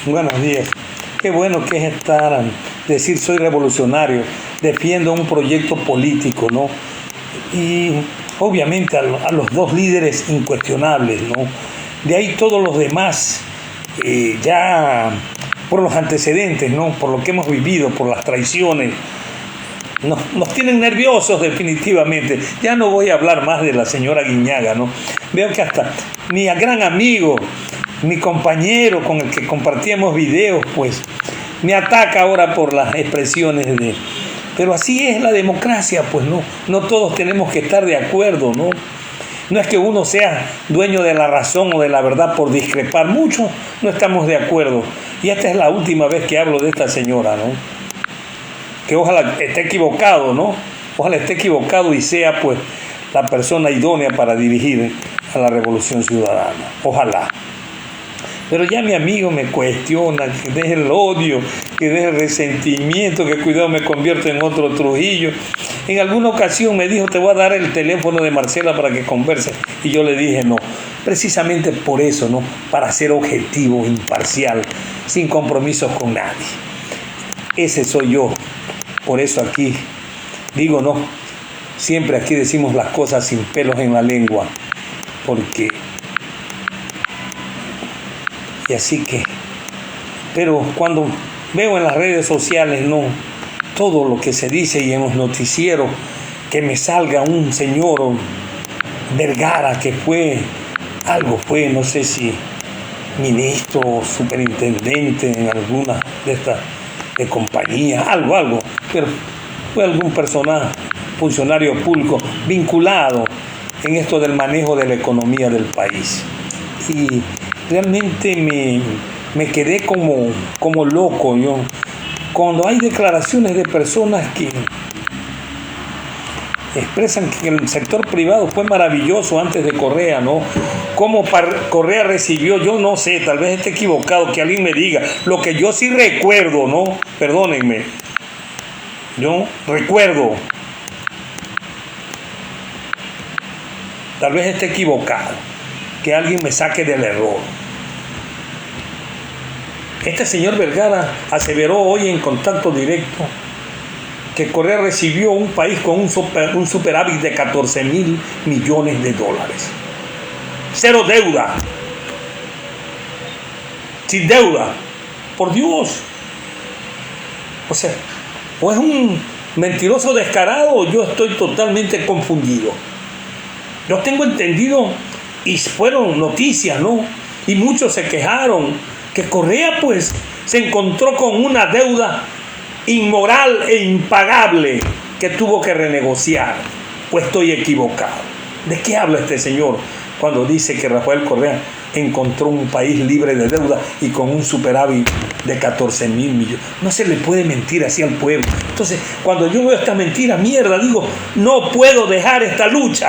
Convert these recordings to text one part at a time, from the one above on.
Buenos días. Qué bueno que es decir soy revolucionario, defiendo un proyecto político, ¿no? Y obviamente a los dos líderes incuestionables, ¿no? De ahí todos los demás, ya por los antecedentes, ¿no? Por lo que hemos vivido, por las traiciones, nos tienen nerviosos definitivamente. Ya no voy a hablar más de la señora Guiñaga, ¿no? Veo que hasta mi gran amigo, mi compañero con el que compartíamos videos, pues me ataca ahora por las expresiones de... Pero así es la democracia, pues no todos tenemos que estar de acuerdo, ¿no? No es que uno sea dueño de la razón o de la verdad por discrepar. Muchos no estamos de acuerdo. Y esta es la última vez que hablo de esta señora, ¿no? Que ojalá esté equivocado, ¿no? Ojalá esté equivocado y sea, pues, la persona idónea para dirigir a la Revolución Ciudadana. Ojalá. Pero ya mi amigo me cuestiona que deje el odio, que deje el resentimiento, que cuidado me convierto en otro Trujillo. En alguna ocasión me dijo, te voy a dar el teléfono de Marcela para que converse. Y yo le dije no, precisamente por eso, ¿no? Para ser objetivo, imparcial, sin compromisos con nadie. Ese soy yo. Por eso aquí digo no, siempre aquí decimos las cosas sin pelos en la lengua, porque... Y así que, pero cuando veo en las redes sociales, no, todo lo que se dice y en los noticieros, que me salga un señor Vergara que fue, no sé si ministro o superintendente en alguna de estas de compañía, algo, pero fue algún personaje, funcionario público vinculado en esto del manejo de la economía del país. Y realmente me quedé como loco yo cuando hay declaraciones de personas que expresan que el sector privado fue maravilloso antes de Correa, ¿no? Cómo Correa recibió, yo no sé, tal vez esté equivocado, que alguien me diga. Lo que yo sí recuerdo, ¿no? Perdónenme, yo recuerdo, tal vez esté equivocado, que alguien me saque del error. Este señor Vergara aseveró hoy en Contacto Directo que Correa recibió un país con un superávit de 14,000 millones de dólares. Cero deuda. Sin deuda. Por Dios. O sea, o es un mentiroso descarado o yo estoy totalmente confundido. Yo tengo entendido, y fueron noticias, ¿no? Y muchos se quejaron que Correa, pues, se encontró con una deuda inmoral e impagable que tuvo que renegociar. ¿O estoy equivocado? ¿De qué habla este señor cuando dice que Rafael Correa encontró un país libre de deuda y con un superávit de 14,000 millones? No se le puede mentir así al pueblo. Entonces, cuando yo veo esta mentira, mierda, digo, no puedo dejar esta lucha.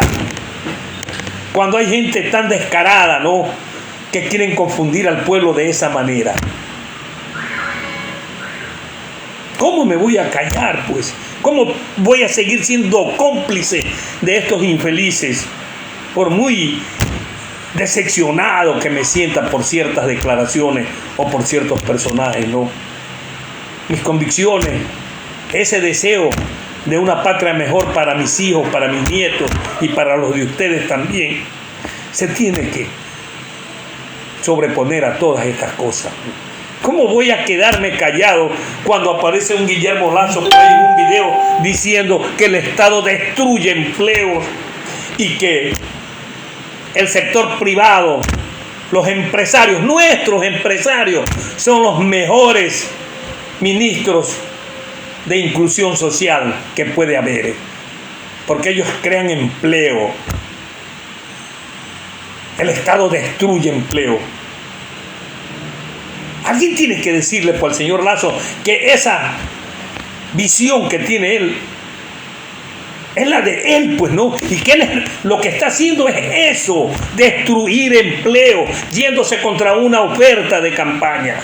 Cuando hay gente tan descarada, ¿no?, que quieren confundir al pueblo de esa manera. ¿Cómo me voy a callar, pues? ¿Cómo voy a seguir siendo cómplice de estos infelices? Por muy decepcionado que me sienta por ciertas declaraciones o por ciertos personajes, ¿no? Mis convicciones, ese deseo de una patria mejor para mis hijos, para mis nietos y para los de ustedes también, se tiene que sobreponer a todas estas cosas. ¿Cómo voy a quedarme callado cuando aparece un Guillermo Lazo por ahí en un video diciendo que el Estado destruye empleos y que el sector privado, los empresarios, nuestros empresarios, son los mejores ministros de inclusión social que puede haber? Porque ellos crean empleo. El Estado destruye empleo. Alguien tiene que decirle pues, al señor Lazo que esa visión que tiene él es la de él, pues, ¿no? Y que él lo que está haciendo es eso, destruir empleo, yéndose contra una oferta de campaña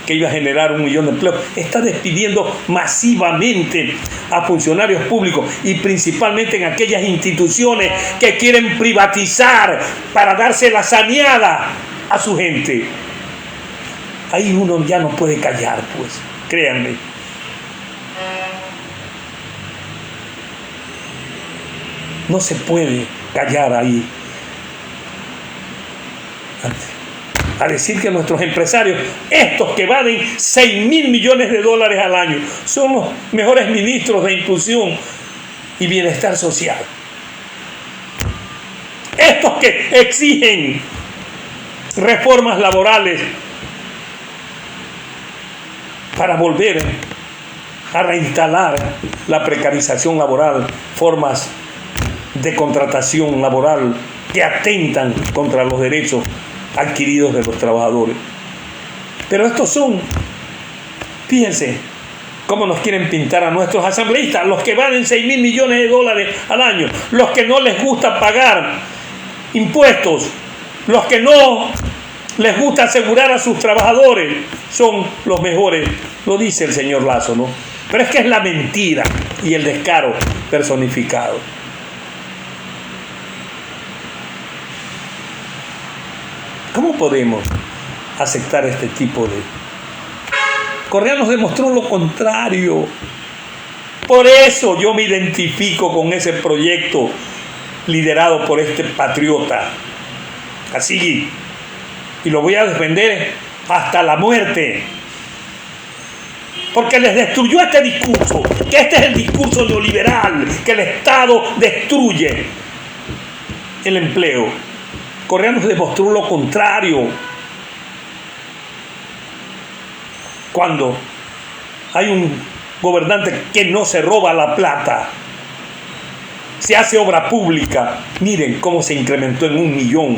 que iba a generar 1 millón de empleos. Está despidiendo masivamente a funcionarios públicos y principalmente en aquellas instituciones que quieren privatizar para darse la saneada a su gente. ahí uno ya no puede callar, pues, créanme. No se puede callar ahí. A decir que nuestros empresarios, estos que valen 6.000 millones de dólares al año, son los mejores ministros de inclusión y bienestar social. Estos que exigen reformas laborales para volver a reinstalar la precarización laboral, formas de contratación laboral que atentan contra los derechos adquiridos de los trabajadores. Pero estos son, fíjense cómo nos quieren pintar a nuestros asambleístas, los que valen 6.000 millones de dólares al año, los que no les gusta pagar impuestos, los que no les gusta asegurar a sus trabajadores, son los mejores, lo dice el señor Lazo, ¿no? Pero es que es la mentira y el descaro personificado. ¿Cómo podemos aceptar este tipo de...? Correa nos demostró lo contrario. Por eso yo me identifico con ese proyecto liderado por este patriota. Así, y lo voy a defender hasta la muerte. Porque les destruyó este discurso, que este es el discurso neoliberal, que el Estado destruye el empleo. Correa nos demostró lo contrario. Cuando hay un gobernante que no se roba la plata, se hace obra pública. Miren cómo se incrementó en 1 millón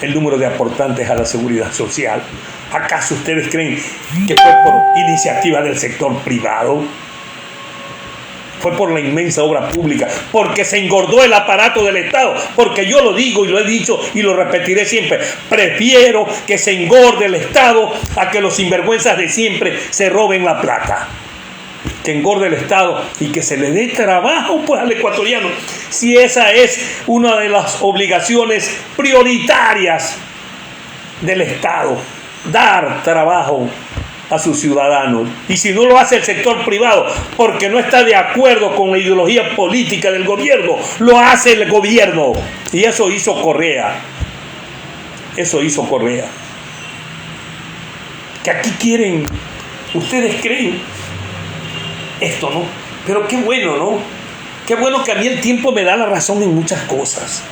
el número de aportantes a la seguridad social. ¿Acaso ustedes creen que fue por iniciativa del sector privado? Fue por la inmensa obra pública, porque se engordó el aparato del Estado, porque yo lo digo y lo he dicho y lo repetiré siempre, prefiero que se engorde el Estado a que los sinvergüenzas de siempre se roben la plata. Que engorde el Estado y que se le dé trabajo pues al ecuatoriano, si esa es una de las obligaciones prioritarias del Estado, dar trabajo a sus ciudadanos. Y si no lo hace el sector privado porque no está de acuerdo con la ideología política del gobierno, lo hace el gobierno. Y eso hizo Correa. Eso hizo Correa. Que aquí quieren, ustedes creen esto, ¿no? Pero qué bueno, ¿no? Qué bueno que a mí el tiempo me da la razón en muchas cosas.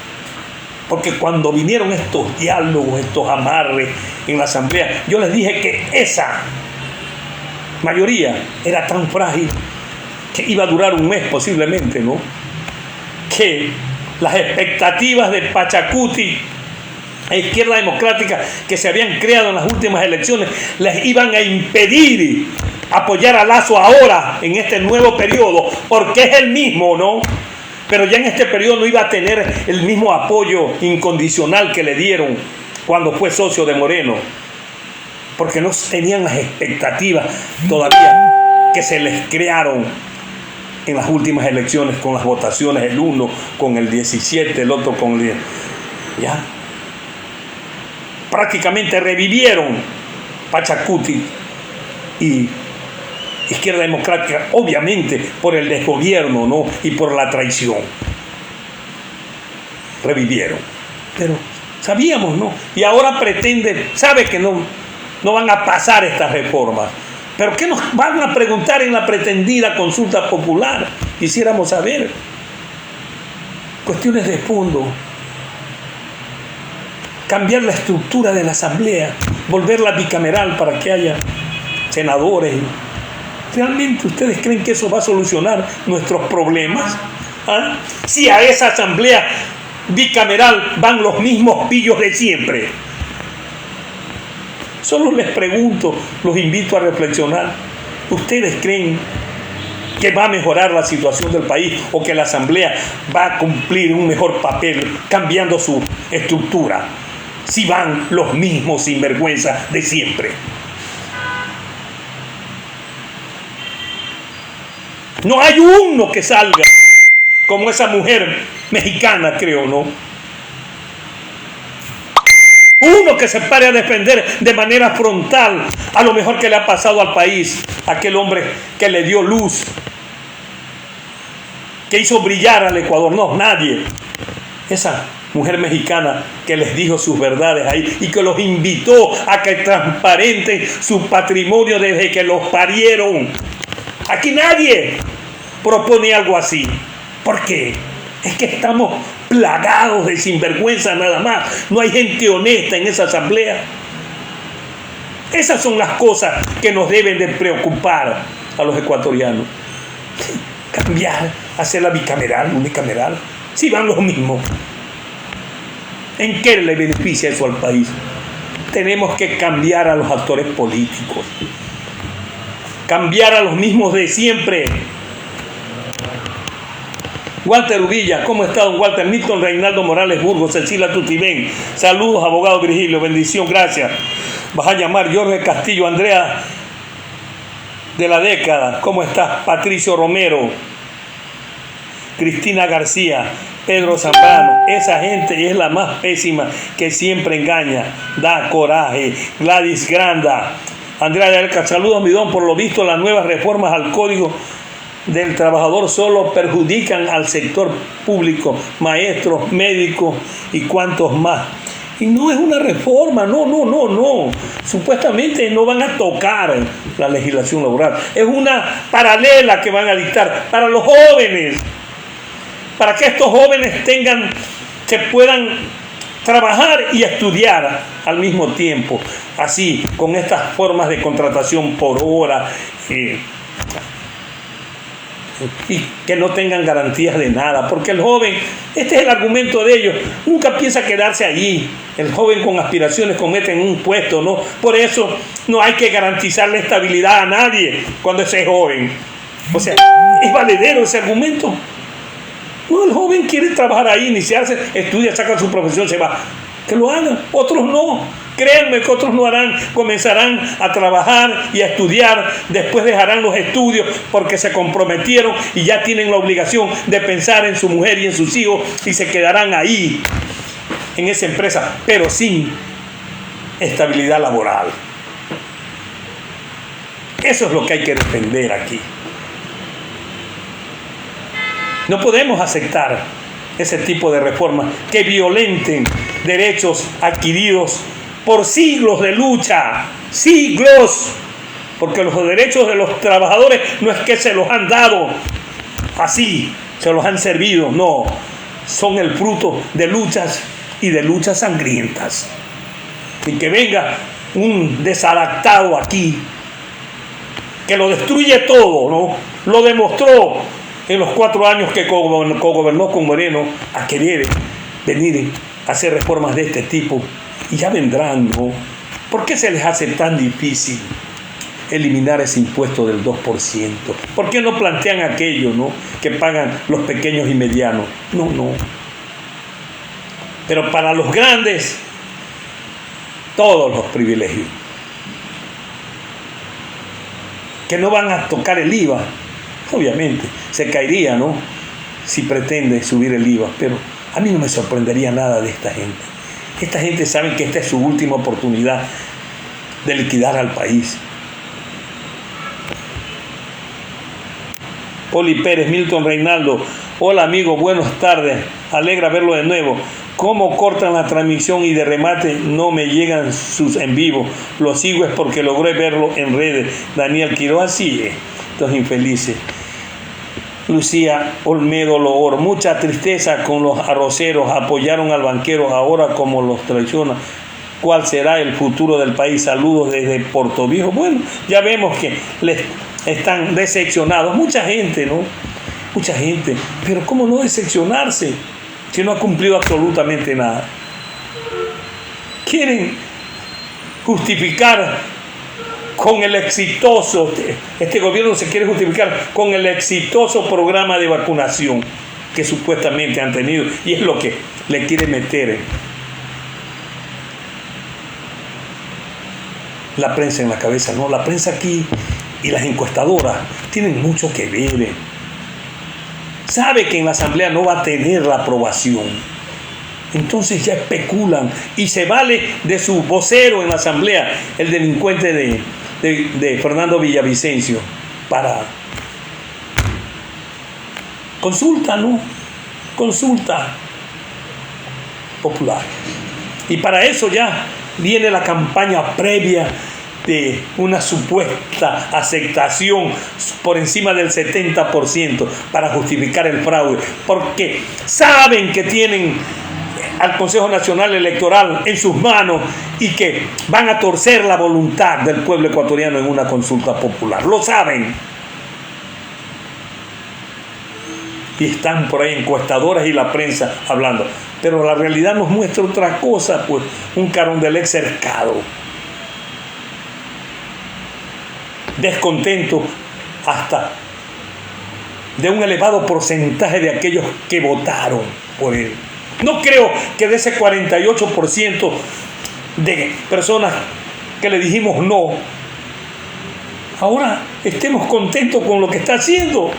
Porque cuando vinieron estos diálogos, estos amarres en la asamblea, yo les dije que esa mayoría era tan frágil que iba a durar un mes posiblemente, ¿no? Que las expectativas de Pachacuti e Izquierda Democrática que se habían creado en las últimas elecciones les iban a impedir apoyar a Lazo ahora en este nuevo periodo, porque es el mismo, ¿no? Pero ya en este periodo no iba a tener el mismo apoyo incondicional que le dieron cuando fue socio de Moreno, porque no tenían las expectativas todavía que se les crearon en las últimas elecciones con las votaciones, el uno con el 17, el otro con el 10. Ya prácticamente revivieron Pachacuti y Izquierda Democrática, obviamente por el desgobierno, ¿no? Y por la traición. Revivieron. Pero sabíamos, ¿no? Y ahora pretenden, sabe que no van a pasar estas reformas. Pero ¿qué nos van a preguntar en la pretendida consulta popular? Quisiéramos saber. Cuestiones de fondo. Cambiar la estructura de la asamblea, volverla bicameral para que haya senadores. ¿Realmente ustedes creen que eso va a solucionar nuestros problemas? ¿Ah? Si a esa asamblea bicameral van los mismos pillos de siempre. Solo les pregunto, los invito a reflexionar. ¿Ustedes creen que va a mejorar la situación del país o que la asamblea va a cumplir un mejor papel cambiando su estructura? Si van los mismos sinvergüenzas de siempre. No hay uno que salga como esa mujer mexicana, creo, ¿no? uno que se pare a defender de manera frontal a lo mejor que le ha pasado al país, aquel hombre que le dio luz, que hizo brillar al Ecuador. No, nadie. Esa mujer mexicana que les dijo sus verdades ahí y que los invitó a que transparenten su patrimonio desde que los parieron. Aquí nadie propone algo así. ¿Por qué? Es que estamos plagados de sinvergüenza nada más. No hay gente honesta en esa asamblea. Esas son las cosas que nos deben de preocupar a los ecuatorianos. Cambiar, hacerla bicameral, unicameral. Si van los mismos. ¿En qué le beneficia eso al país? Tenemos que cambiar a los actores políticos. Cambiar a los mismos de siempre. Walter Uvilla, ¿cómo está don Walter? Milton Reinaldo Morales Burgos, Cecilia Tutibén. Saludos, abogado Virgilio, bendición, gracias. Vas a llamar Jorge Castillo, Andrea de la década, ¿cómo estás? Patricio Romero, Cristina García, Pedro Zambrano. Esa gente es la más pésima que siempre engaña, da coraje. Gladys Granda, Andrea de Alca, saludos mi don. Por lo visto las nuevas reformas al Código del Trabajador solo perjudican al sector público, maestros, médicos y cuantos más. Y no es una reforma, no. Supuestamente no van a tocar la legislación laboral. Es una paralela que van a dictar para los jóvenes, para que estos jóvenes se puedan trabajar y estudiar al mismo tiempo. Así, con estas formas de contratación por hora, y que no tengan garantías de nada, porque el joven, este es el argumento de ellos, nunca piensa quedarse allí. El joven con aspiraciones comete en un puesto, ¿no? Por eso no hay que garantizarle estabilidad a nadie cuando ese es joven. O sea, ¿es valedero ese argumento? No, el joven quiere trabajar ahí, iniciarse, estudia, saca su profesión, se va. Que lo hagan, otros no. Créanme que otros no harán, comenzarán a trabajar y a estudiar, después dejarán los estudios porque se comprometieron y ya tienen la obligación de pensar en su mujer y en sus hijos y se quedarán ahí, en esa empresa, pero sin estabilidad laboral. Eso es lo que hay que defender aquí. No podemos aceptar ese tipo de reformas que violenten derechos adquiridos por siglos de lucha, siglos, porque los derechos de los trabajadores no es que se los han dado así, se los han servido, no, son el fruto de luchas y de luchas sangrientas. Y que venga un desadaptado aquí, que lo destruye todo, ¿no? Lo demostró en los 4 años que cogobernó con Moreno, a querer venir a hacer reformas de este tipo. Y ya vendrán, ¿no? ¿Por qué se les hace tan difícil eliminar ese impuesto del 2%? ¿Por qué no plantean aquello, ¿no?, que pagan los pequeños y medianos? No. Pero para los grandes, todos los privilegios. Que no van a tocar el IVA. Obviamente, se caería, ¿no?, si pretende subir el IVA. Pero a mí no me sorprendería nada de esta gente. Esta gente sabe que esta es su última oportunidad de liquidar al país. Poli Pérez, Milton Reinaldo, hola amigo, buenas tardes, alegra verlo de nuevo. ¿Cómo cortan la transmisión y de remate no me llegan sus en vivo? Lo sigo es porque logré verlo en redes. Daniel Quiroga, así es, estos infelices. Lucía Olmedo Loor, mucha tristeza con los arroceros, apoyaron al banquero, ahora como los traiciona. ¿Cuál será el futuro del país? Saludos desde Puerto Viejo. Bueno, ya vemos que les están decepcionados. Mucha gente, ¿no? Mucha gente. Pero ¿cómo no decepcionarse si no ha cumplido absolutamente nada? Quieren justificar con el exitoso, este gobierno se quiere justificar con el exitoso programa de vacunación que supuestamente han tenido, y es lo que le quiere meter la prensa en la cabeza, ¿no? La prensa aquí y las encuestadoras tienen mucho que ver. Sabe que en la asamblea no va a tener la aprobación. Entonces ya especulan y se vale de su vocero en la asamblea, el delincuente de Fernando Villavicencio, para consulta, ¿no? Consulta popular. Y para eso ya viene la campaña previa de una supuesta aceptación por encima del 70% para justificar el fraude, porque saben que tienen al Consejo Nacional Electoral en sus manos y que van a torcer la voluntad del pueblo ecuatoriano en una consulta popular. Lo saben. Y están por ahí encuestadoras y la prensa hablando. Pero la realidad nos muestra otra cosa, pues un Carondelet cercado. Descontento hasta de un elevado porcentaje de aquellos que votaron por él. No creo que de ese 48% de personas que le dijimos no, ahora estemos contentos con lo que está haciendo.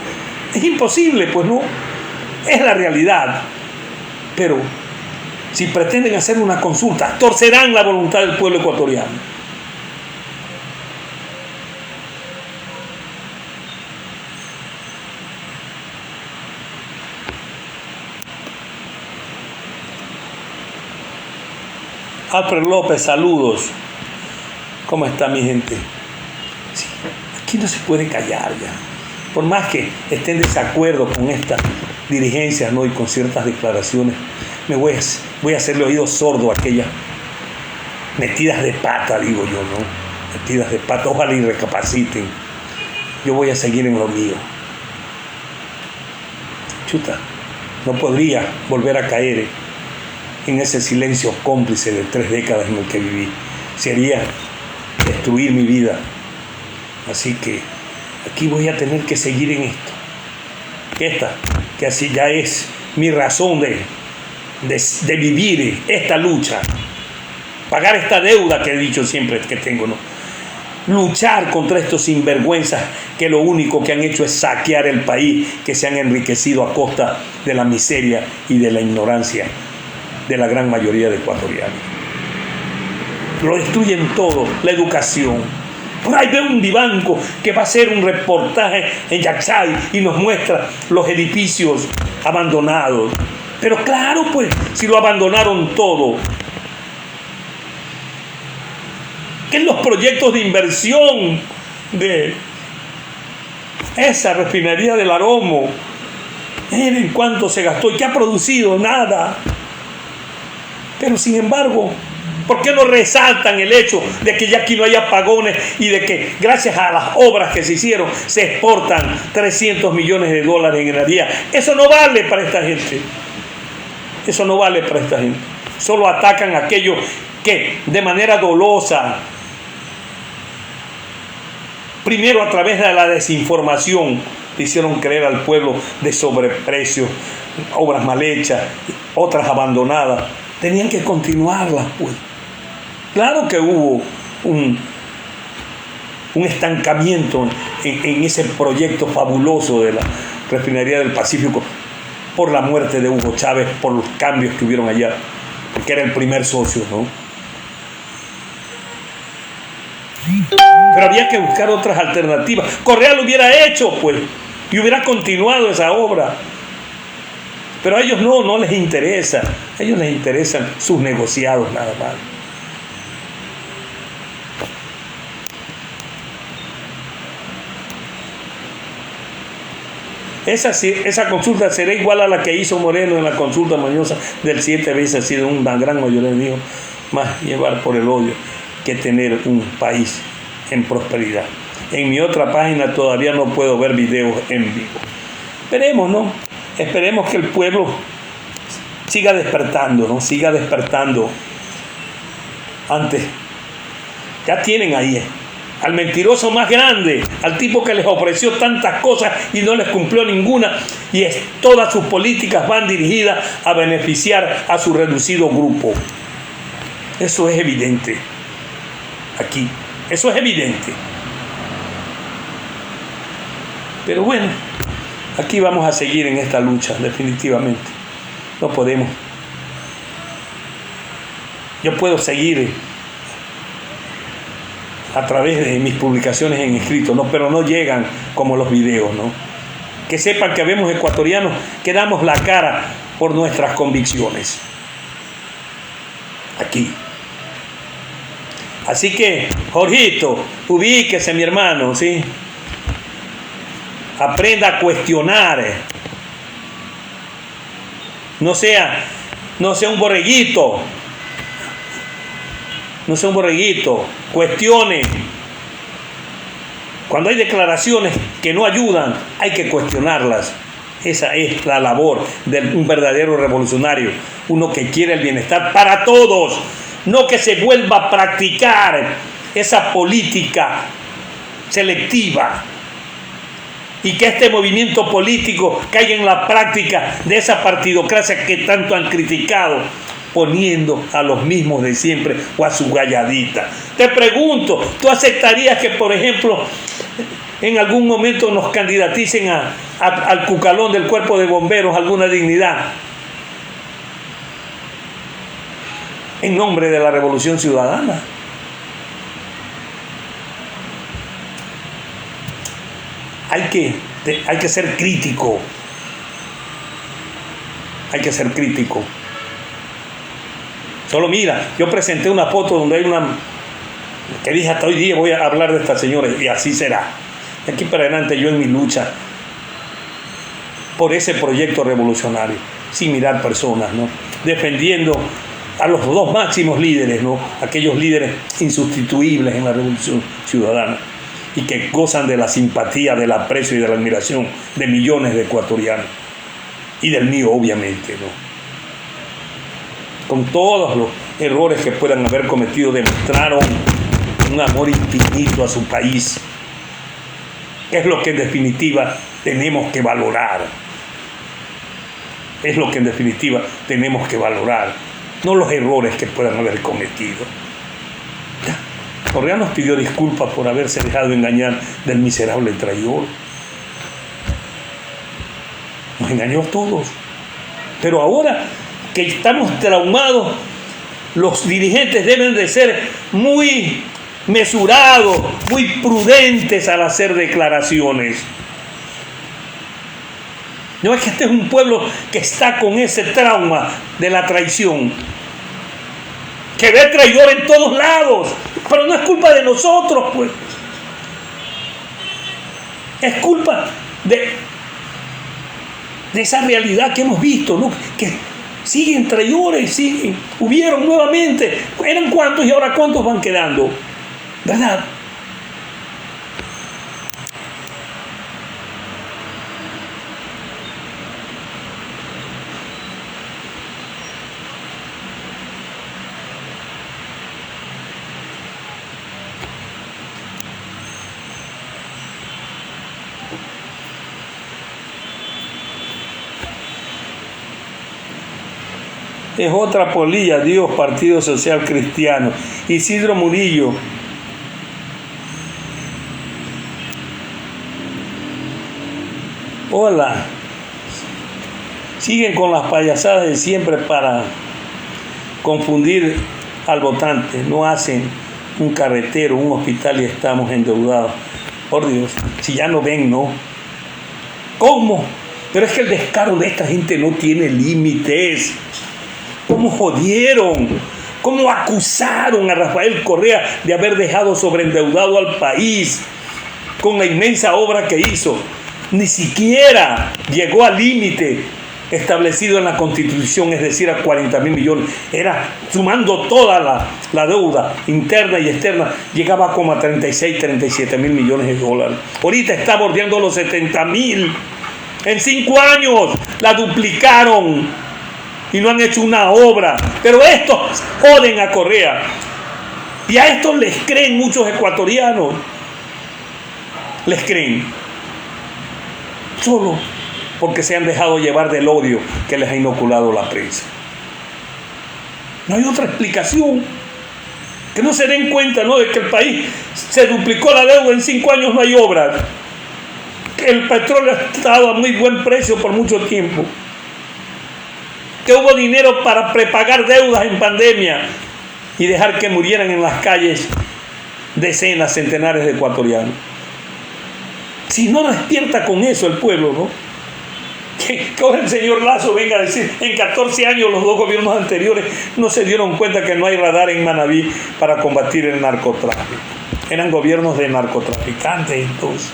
Es imposible, pues no. Es la realidad. Pero si pretenden hacer una consulta, torcerán la voluntad del pueblo ecuatoriano. Alfred López, saludos. ¿Cómo está mi gente? Sí, aquí no se puede callar ya. Por más que esté en desacuerdo con esta dirigencia, ¿no? Y con ciertas declaraciones, voy a hacerle oído sordo a aquellas metidas de pata, digo yo, ¿no? Metidas de pata, ojalá y recapaciten. Yo voy a seguir en lo mío. Chuta, no podría volver a caer en ese silencio cómplice de 3 décadas en el que viví. Sería destruir mi vida. Así que aquí voy a tener que seguir en esto. Que así ya es mi razón de vivir esta lucha. Pagar esta deuda que he dicho siempre que tengo, ¿no? Luchar contra estos sinvergüenzas que lo único que han hecho es saquear el país, que se han enriquecido a costa de la miseria y de la ignorancia de la gran mayoría de ecuatorianos. Lo destruyen todo, la educación. Por ahí veo un Vivanco que va a hacer un reportaje en Yaksay y nos muestra los edificios abandonados. Pero claro, pues, si lo abandonaron todo, ¿qué es los proyectos de inversión de esa refinería del Aromo? Miren cuánto se gastó y qué ha producido, nada. Pero sin embargo, ¿por qué no resaltan el hecho de que ya aquí no hay apagones y de que gracias a las obras que se hicieron se exportan 300 millones de dólares en energía? Eso no vale para esta gente. Eso no vale para esta gente. Solo atacan a aquellos que de manera dolosa, primero a través de la desinformación, le hicieron creer al pueblo de sobreprecios, obras mal hechas, otras abandonadas. Tenían que continuarlas, pues. Claro que hubo un estancamiento en ese proyecto fabuloso de la refinería del Pacífico por la muerte de Hugo Chávez, por los cambios que hubieron allá, porque era el primer socio, ¿no? Pero había que buscar otras alternativas. Correa lo hubiera hecho, pues, y hubiera continuado esa obra. Pero a ellos no les interesa. A ellos les interesan sus negociados nada más. Esa consulta será igual a la que hizo Moreno en la consulta mañosa del 7 veces. Ha sido una gran mayoría de ellos. Más llevar por el odio que tener un país en prosperidad. En mi otra página todavía no puedo ver videos en vivo. Esperemos, ¿no? Esperemos que el pueblo siga despertando, ¿no? Siga despertando. Antes, ya tienen ahí al mentiroso más grande, al tipo que les ofreció tantas cosas y no les cumplió ninguna, y todas sus políticas van dirigidas a beneficiar a su reducido grupo. Eso es evidente aquí, eso es evidente. Pero bueno, aquí vamos a seguir en esta lucha, definitivamente. No podemos Yo puedo seguir a través de mis publicaciones en escrito, ¿no? Pero no llegan como los videos, ¿no? Que sepan que habemos ecuatorianos que damos la cara por nuestras convicciones. Aquí. Así que, Jorgito, ubíquese, mi hermano, ¿sí? Aprenda a cuestionar. No sea un borreguito. No sea un borreguito. Cuestione. Cuando hay declaraciones que no ayudan, hay que cuestionarlas. Esa es la labor de un verdadero revolucionario. Uno que quiere el bienestar para todos. No que se vuelva a practicar esa política selectiva y que este movimiento político caiga en la práctica de esa partidocracia que tanto han criticado, poniendo a los mismos de siempre o a su galladita. Te pregunto, ¿tú aceptarías que, por ejemplo, en algún momento nos candidaticen al cucalón del cuerpo de bomberos alguna dignidad? En nombre de la Revolución Ciudadana. Hay que ser crítico. Hay que ser crítico. Solo mira, yo presenté una foto donde hay una que dije hasta hoy día voy a hablar de esta señora y así será. De aquí para adelante yo en mi lucha por ese proyecto revolucionario, sin mirar personas, ¿no? Defendiendo a los dos máximos líderes, ¿no? Aquellos líderes insustituibles en la Revolución Ciudadana y que gozan de la simpatía, del aprecio y de la admiración de millones de ecuatorianos y del mío, obviamente, ¿no? Con todos los errores que puedan haber cometido, demostraron un amor infinito a su país, que es lo que en definitiva tenemos que valorar. Es lo que en definitiva tenemos que valorar, no los errores que puedan haber cometido. Correa nos pidió disculpas por haberse dejado engañar del miserable traidor. Nos engañó a todos. Pero ahora que estamos traumados, los dirigentes deben de ser muy mesurados, muy prudentes al hacer declaraciones. No es que este es un pueblo que está con ese trauma de la traición, que ve traidor en todos lados, pero no es culpa de nosotros, pues. Es culpa de esa realidad que hemos visto, ¿no? Que siguen traidores, siguen, hubieron nuevamente, eran cuántos y ahora cuántos van quedando, ¿verdad? Es otra polilla, Dios, Partido Social Cristiano. Isidro Murillo. Hola. Siguen con las payasadas de siempre para confundir al votante. No hacen un carretero, un hospital y estamos endeudados. Por Dios, si ya no ven, ¿no? ¿Cómo? Pero es que el descaro de esta gente no tiene límites. ¿Cómo jodieron? ¿Cómo acusaron a Rafael Correa de haber dejado sobreendeudado al país con la inmensa obra que hizo? Ni siquiera llegó al límite establecido en la Constitución, es decir, a 40.000 millones. Era, sumando toda la deuda interna y externa, llegaba como a 36, 37.000 millones de dólares. Ahorita está bordeando los 70.000. En 5 años la duplicaron. Y no han hecho una obra. Pero estos joden a Correa. Y a estos les creen muchos ecuatorianos. Les creen. Solo porque se han dejado llevar del odio que les ha inoculado la prensa. No hay otra explicación. Que no se den cuenta, ¿no?, de que el país se duplicó la deuda en 5 años, no hay obras. Que el petróleo ha estado a muy buen precio por mucho tiempo. Que hubo dinero para prepagar deudas en pandemia y dejar que murieran en las calles decenas, centenares de ecuatorianos. Si no despierta con eso el pueblo, ¿no? Que ahora el señor Lazo venga a decir, en 14 años los dos gobiernos anteriores no se dieron cuenta que no hay radar en Manabí para combatir el narcotráfico. Eran gobiernos de narcotraficantes entonces.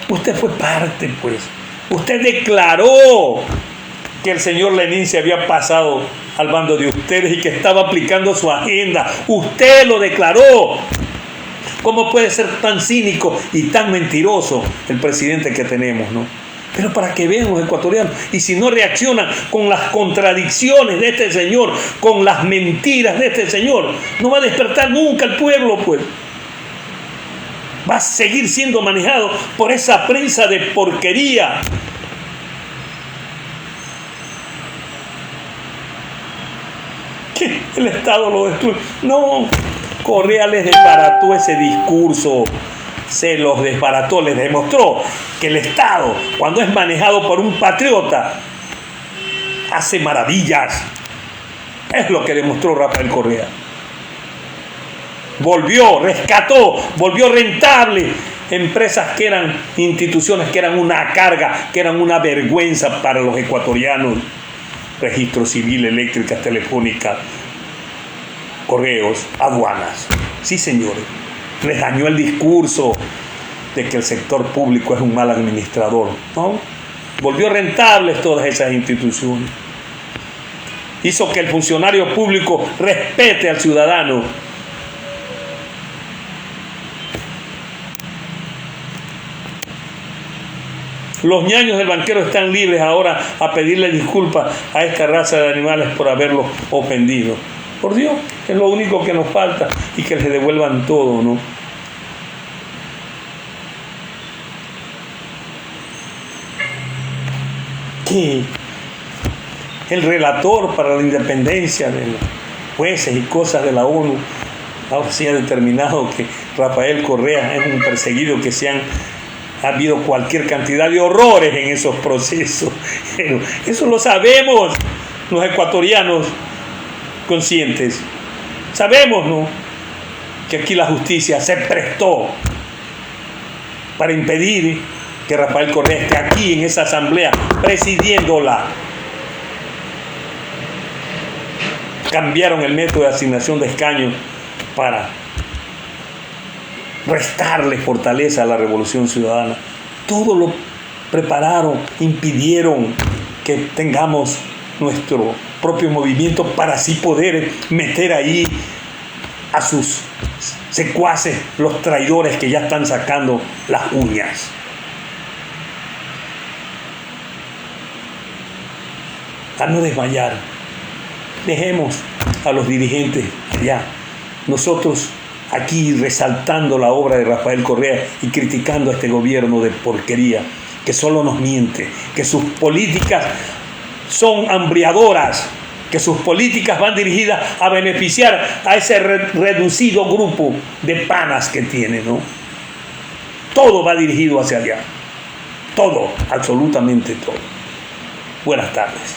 Usted fue parte, pues. Usted declaró que el señor Lenin se había pasado al bando de ustedes y que estaba aplicando su agenda. Usted lo declaró. ¿Cómo puede ser tan cínico y tan mentiroso el presidente que tenemos, no? Pero para que vean los ecuatorianos, y si no reaccionan con las contradicciones de este señor, con las mentiras de este señor, no va a despertar nunca el pueblo, pues. Va a seguir siendo manejado por esa prensa de porquería. Que el Estado lo destruye. No, Correa les desbarató ese discurso, se los desbarató, les demostró que el Estado, cuando es manejado por un patriota, hace maravillas. Es lo que demostró Rafael Correa. Volvió, rescató, volvió rentable empresas que eran instituciones, que eran una carga, que eran una vergüenza para los ecuatorianos. Registro civil, eléctricas, telefónicas, correos, aduanas. Sí, señores, les dañó el discurso de que el sector público es un mal administrador, ¿no? Volvió rentables todas esas instituciones. Hizo que el funcionario público respete al ciudadano. Los ñaños del banquero están libres ahora a pedirle disculpas a esta raza de animales por haberlos ofendido. Por Dios, es lo único que nos falta, y que les devuelvan todo, ¿no? Que el relator para la independencia de los jueces y cosas de la ONU ahora sí ha determinado que Rafael Correa es un perseguido, que ha habido cualquier cantidad de horrores en esos procesos. Pero eso lo sabemos los ecuatorianos conscientes. Sabemos, ¿no?, que aquí la justicia se prestó para impedir que Rafael Correa esté aquí en esa asamblea presidiéndola. Cambiaron el método de asignación de escaños para restarle fortaleza a la Revolución Ciudadana. Todo lo prepararon, impidieron que tengamos nuestro propio movimiento para así poder meter ahí a sus secuaces, los traidores que ya están sacando las uñas. A no desmayar. Dejemos a los dirigentes allá. Nosotros aquí resaltando la obra de Rafael Correa y criticando a este gobierno de porquería que solo nos miente, que sus políticas son hambriadoras, que sus políticas van dirigidas a beneficiar a ese reducido grupo de panas que tiene, ¿no? Todo va dirigido hacia allá. Todo, absolutamente todo. Buenas tardes.